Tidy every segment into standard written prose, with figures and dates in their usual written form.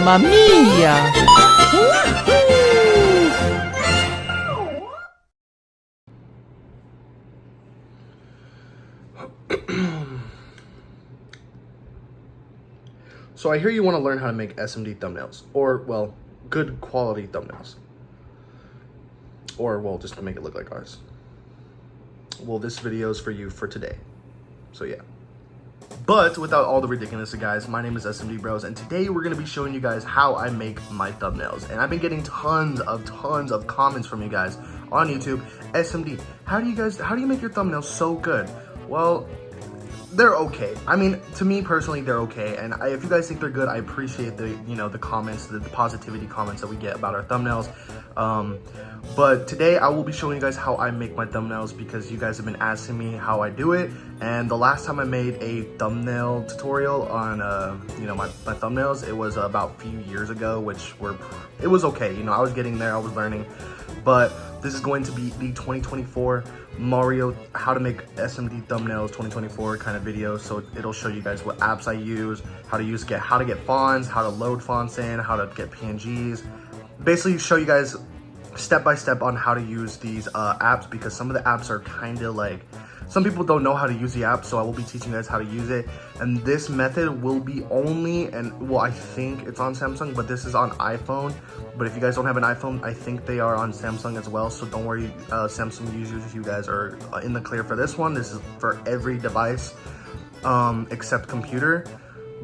Mamma mia! So I hear you want to learn how to make SMD thumbnails, or, well, good quality thumbnails. Or, well, just to make it look like ours. Well, this video is for you for today. So yeah. But without all the ridiculousness, guys, my name is SMDBROS, and today we're going to be showing you guys how I make my thumbnails. And I've been getting tons of comments from you guys on YouTube. SMD, how do you make your thumbnails so good? Well, they're okay. I mean, to me personally, they're okay. And if you guys think they're good, I appreciate the, the comments, the positivity comments that we get about our thumbnails. But today I will be showing you guys how I make my thumbnails because you guys have been asking me how I do it. And the last time I made a thumbnail tutorial on, my thumbnails, it was about a few years ago, it was okay. I was getting there, I was learning. But this is going to be the 2024 Mario how to make SMD thumbnails 2024 kind of video. So it'll show you guys what apps I use, how to get fonts, how to load fonts in, how to get PNGs. Basically show you guys step by step on how to use these apps, because some of the apps are kind of like, some people don't know how to use the app, so I will be teaching you guys how to use it. And this method will be only, I think it's on Samsung, but this is on iPhone. But if you guys don't have an iPhone, I think they are on Samsung as well. So don't worry, Samsung users, you guys are in the clear for this one. This is for every device except computer.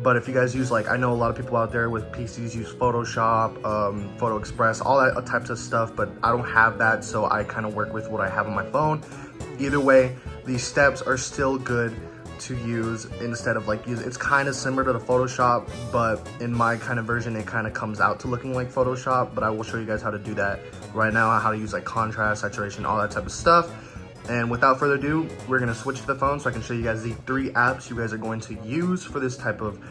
But if you guys use, I know a lot of people out there with PCs use Photoshop, Photo Express, all that types of stuff, but I don't have that, so I kind of work with what I have on my phone. Either way, these steps are still good to use instead of it's kind of similar to the Photoshop, but in my kind of version, it kind of comes out to looking like Photoshop, but I will show you guys how to do that right now, how to use contrast, saturation, all that type of stuff. And without further ado, we're going to switch to the phone so I can show you guys the 3 apps you guys are going to use for this type of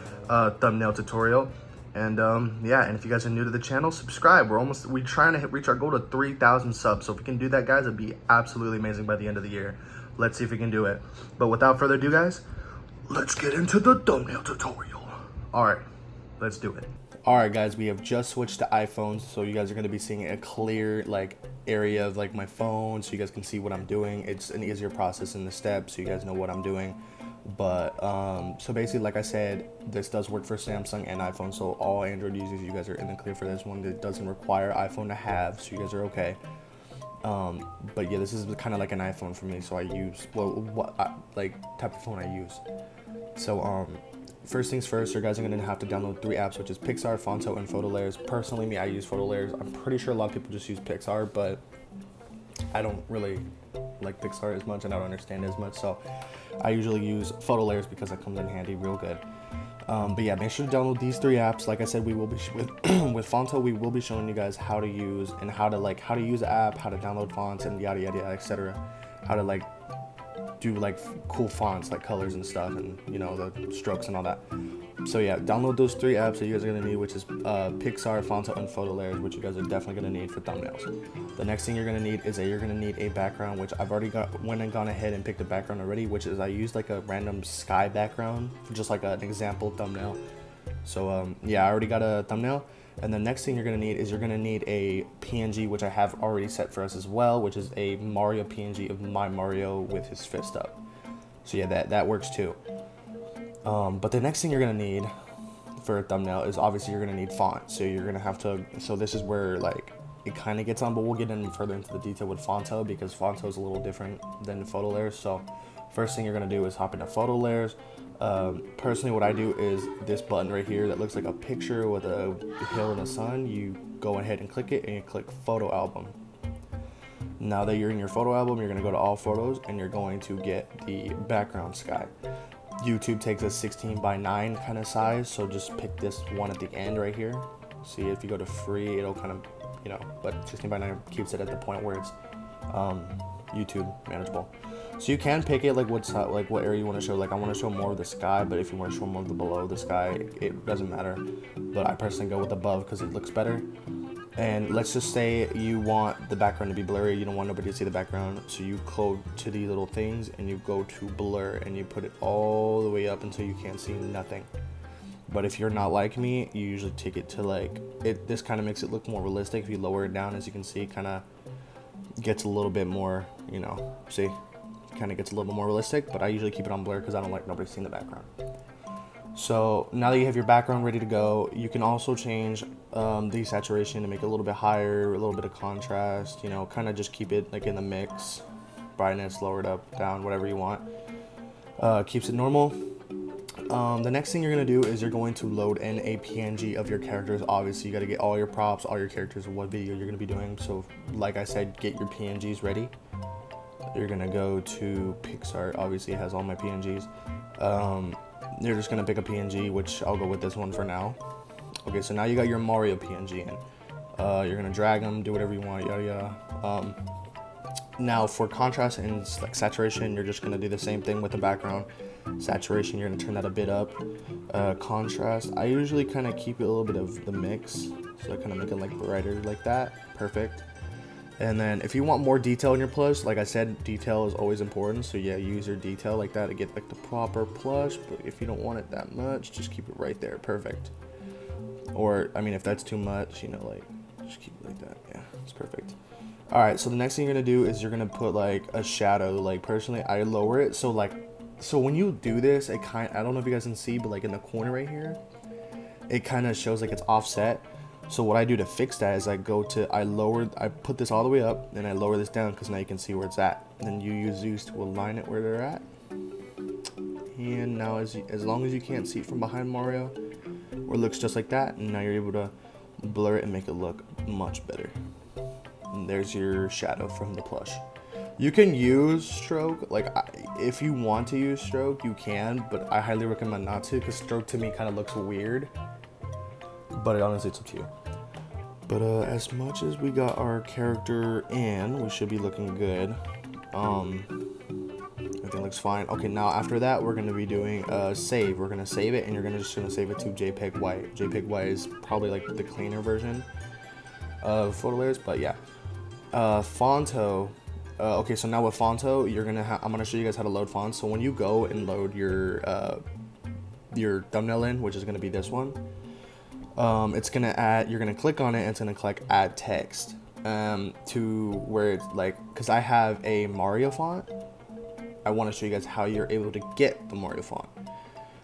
thumbnail tutorial. And yeah, and if you guys are new to the channel, subscribe. We're trying to reach our goal to 3,000 subs. So if we can do that, guys, it'd be absolutely amazing by the end of the year. Let's see if we can do it. But without further ado, guys, let's get into the thumbnail tutorial. All right, let's do it. All right, guys, we have just switched to iPhones, so you guys are going to be seeing a clear area of my phone, so you guys can see what I'm doing. It's an easier process in the steps, so you guys know what I'm doing. But so basically, like I said, this does work for Samsung and iPhone, so all Android users, you guys are in the clear for this one. It doesn't require iPhone to have, so you guys are okay. But yeah, this is kind of like an iPhone for me, so I use type of phone I use. So first things first, you guys are going to have to download 3 apps, which is Pixar, Fonto, and Photo Layers. Personally, me, I use Photo Layers. I'm pretty sure a lot of people just use Pixar, but I don't really like Pixar as much and I don't understand it as much, so I usually use Photo Layers because it comes in handy real good. But yeah, make sure to download these 3 apps. Like I said, we will be with Fonto, we will be showing you guys how to use and how to use the app, how to download fonts, and yada yada yada, etc. How to do cool fonts, colors and stuff, and the strokes and all that. So yeah, download those 3 apps that you guys are gonna need, which is Pixar, Fonto, and Photo Layers, which you guys are definitely gonna need for thumbnails. The next thing you're gonna need is you're gonna need a background, which I've already gone ahead and picked a background already, which is I used a random sky background for just an example thumbnail. So yeah, I already got a thumbnail. And the next thing you're going to need is a PNG, which I have already set for us as well, which is a Mario PNG of my Mario with his fist up. So yeah, that works too. But the next thing you're going to need for a thumbnail is obviously you're going to need font. So you're going to have to, so this is where it kind of gets on, but we'll get in further into the detail with Fonto because Fonto is a little different than Photo Layers. So first thing you're going to do is hop into Photo Layers. Personally, what I do is this button right here that looks like a picture with a hill and a sun. You go ahead and click it and you click Photo Album. Now that you're in your photo album, you're going to go to all photos and you're going to get the background sky. YouTube takes a 16:9 kind of size, so just pick this one at the end right here. See, if you go to free, it'll kind of, but 16:9 keeps it at the point where it's YouTube manageable. So you can pick it what area you want to show. I want to show more of the sky, but if you want to show more of the below the sky, it doesn't matter. But I personally go with above because it looks better. And let's just say you want the background to be blurry. You don't want nobody to see the background, so you go to these little things and you go to blur and you put it all the way up until you can't see nothing. But if you're not like me, you usually take it to like it. This kind of makes it look more realistic. If you lower it down, as you can see, kind of gets a little bit more, you know, see, kind of gets a little bit more realistic. But I usually keep it on blur because I don't like nobody seeing the background. So now that you have your background ready to go, you can also change the saturation to make it a little bit higher, a little bit of contrast, you know, kind of just keep it like in the mix, brightness, lower it up, down, whatever you want. Keeps it normal. The next thing you're going to do is you're going to load in a PNG of your characters. Obviously, you got to get all your props, all your characters, what video you're going to be doing. So like I said, get your PNGs ready. You're going to go to Pixar. Obviously, it has all my PNGs. You're just going to pick a PNG, which I'll go with this one for now. Okay, so now you got your Mario PNG in. You're going to drag them, do whatever you want, yada yada. Now for contrast and like saturation, you're just going to do the same thing with the background. Saturation, you're going to turn that a bit up. Contrast, I usually kind of keep it a little bit of the mix, so I kind of make it like brighter like that. Perfect. And then if you want more detail in your plush, like I said, detail is always important, so yeah, use your detail like that to get like the proper plush. But if you don't want it that much, just keep it right there. Perfect. Or I mean, if that's too much, you know, like just keep it like that. Yeah, it's perfect. All right, so the next thing you're gonna do is you're gonna put like a shadow. Like personally, I lower it so when you do this, it I don't know if you guys can see, but like in the corner right here, it kind of shows like it's offset. So what I do to fix that is I put this all the way up and I lower this down because now you can see where it's at. Then you use these to align it where they're at. And now as long as you can't see it from behind Mario, or it looks just like that, and now you're able to blur it and make it look much better. And there's your shadow from the plush. You can use stroke, like if you want to use stroke, you can, but I highly recommend not to because stroke to me kind of looks weird. But honestly, it's up to you. But as much as we got our character in, we should be looking good. Everything looks fine. Okay, now after that, we're going to be doing save. We're going to save it, and you're just going to save it to JPEG White. JPEG White is probably like the cleaner version of photo layers, but yeah. Fonto. Okay, so now with Fonto, I'm gonna show you guys how to load fonts. So when you go and load your thumbnail in, which is gonna be this one, it's gonna you're gonna click on it, and it's gonna click add text to where it's like, because I have a Mario font. I want to show you guys how you're able to get the Mario font.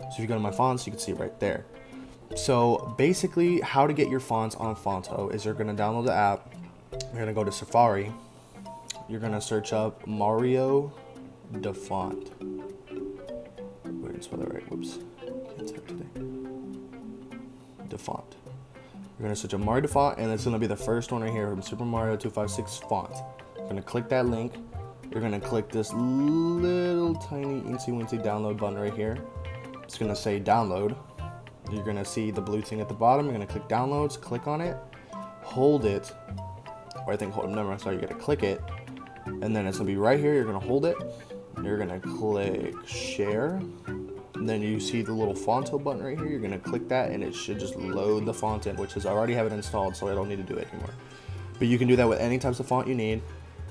So if you go to my fonts, you can see it right there. So basically, how to get your fonts on Fonto is you're gonna download the app. You're gonna go to Safari. You're gonna search up Mario the font. Wait, didn't spell that right. Whoops. Can't type today. The font. You're gonna search up Mario the font, and it's gonna be the first one right here from Super Mario 256 font. You're gonna click that link. You're gonna click this little tiny insy wincy download button right here. It's gonna say download. You're gonna see the blue thing at the bottom. You're gonna click downloads. Click on it. Hold it. Or I think hold. Never. Sorry. You're gonna click it. And then it's gonna be right here. You're gonna hold it. You're gonna click share. And then you see the little Fonto button right here. You're gonna click that, and it should just load the font in, which is I already have it installed, so I don't need to do it anymore. But you can do that with any types of font you need.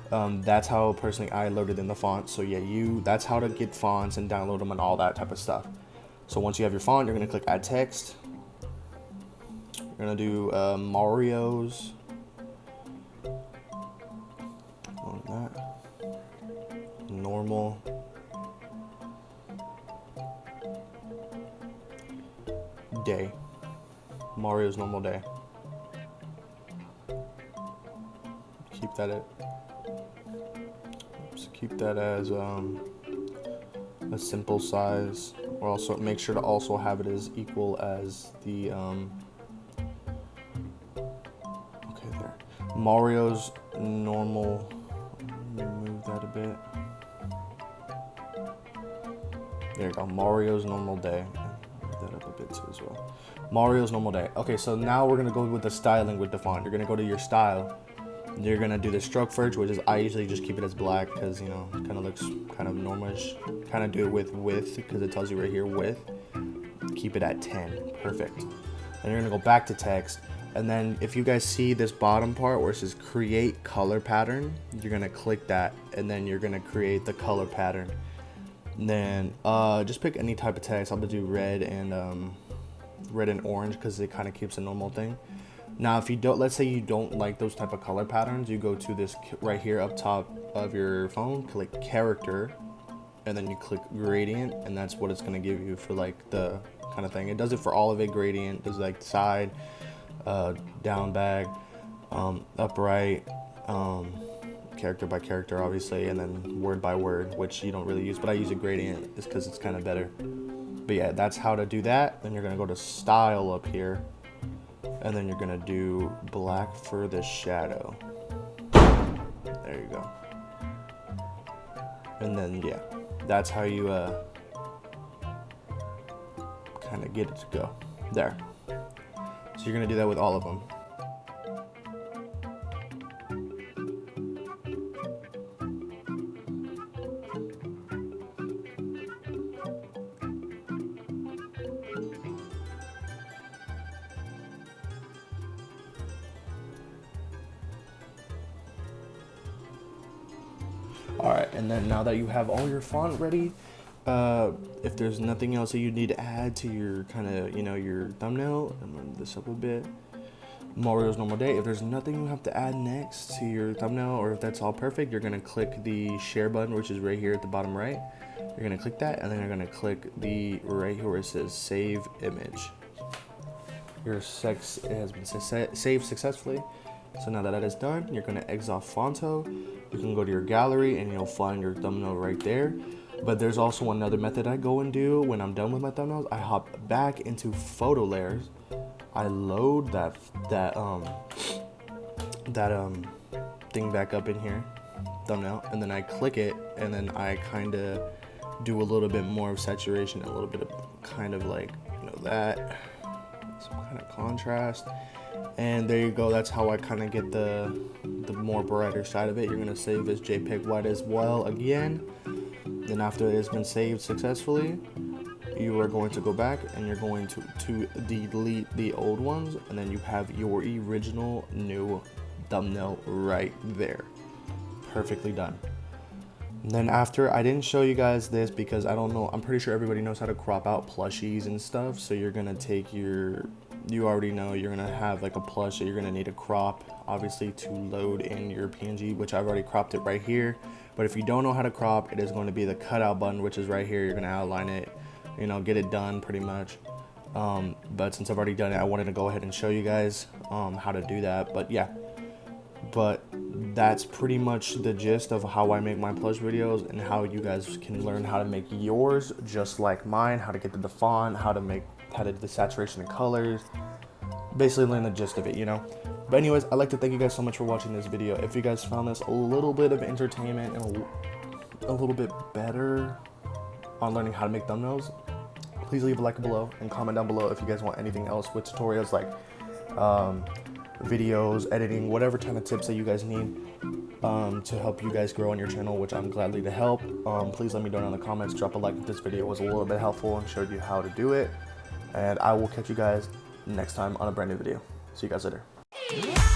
That's how personally I loaded in the font. So yeah, that's how to get fonts and download them and all that type of stuff. So once you have your font, you're gonna click add text. You're gonna do Mario's. That normal day. Mario's normal day. Keep that as a simple size, or also make sure to also have it as equal as the okay, there. Mario's normal. Move that a bit. There you go. Mario's normal day. Move that up a bit too as well. Mario's normal day. Okay, so now we're gonna go with the styling with the font. You're gonna go to your style. You're gonna do the stroke first, which is I usually just keep it as black because you know it kind of looks kind of normal-ish. Kind of do it with width because it tells you right here width. Keep it at 10. Perfect. Then you're gonna go back to text. And then if you guys see this bottom part where it says create color pattern, you're gonna click that, and then you're gonna create the color pattern. And then just pick any type of text. I'm gonna do red and red and orange because it kind of keeps a normal thing. Now if you don't, let's say you don't like those type of color patterns, you go to this right here up top of your phone, click character, and then you click gradient, and that's what it's going to give you for like the kind of thing. It does it for all of it. Gradient does like side, down, back, upright, character by character obviously, and then word by word, which you don't really use, but I use a gradient just because it's kind of better. But yeah, that's how to do that. Then you're going to go to style up here, and then you're going to do black for the shadow. There you go. And then yeah, that's how you kind of get it to go there. So you're going to do that with all of them. Alright, and then now that you have all your font ready, if there's nothing else that you need to add to your kind of, your thumbnail, I'm gonna move this up a bit. Mario's normal day. If there's nothing you have to add next to your thumbnail, or if that's all perfect, you're gonna click the share button, which is right here at the bottom right. You're gonna click that, and then you're gonna click the right here where it says save image. Your it has been saved successfully. So now that that is done, you're going to exit off Fonto. You can go to your gallery and you'll find your thumbnail right there. But there's also another method I go and do when I'm done with my thumbnails. I hop back into photo layers. I load that thing back up in here, thumbnail, and then I click it, and then I kind of do a little bit more of saturation, a little bit of kind of like, that, some kind of contrast. And there you go. That's how I kind of get the more brighter side of it. You're going to save as JPEG white as well again. Then after it has been saved successfully, you are going to go back and you're going to delete the old ones, and then you have your original new thumbnail right there. Perfectly done. And then after, I didn't show you guys this because I don't know, I'm pretty sure everybody knows how to crop out plushies and stuff. So you're going to take you already know you're going to have like a plush that you're going to need to crop, obviously, to load in your PNG, which I've already cropped it right here. But if you don't know how to crop, it is going to be the cutout button, which is right here. You're going to outline it, get it done pretty much. But since I've already done it, I wanted to go ahead and show you guys how to do that. But yeah, that's pretty much the gist of how I make my plush videos, and how you guys can learn how to make yours just like mine, how to get to the font, how to do the saturation and colors, basically learn the gist of it, But anyways, I'd like to thank you guys so much for watching this video. If you guys found this a little bit of entertainment and a little bit better on learning how to make thumbnails, please leave a like below and comment down below if you guys want anything else with tutorials like videos, editing, whatever kind of tips that you guys need to help you guys grow on your channel, which I'm gladly to help. Please let me know in the comments. Drop a like if this video was a little bit helpful and showed you how to do it. And I will catch you guys next time on a brand new video. See you guys later.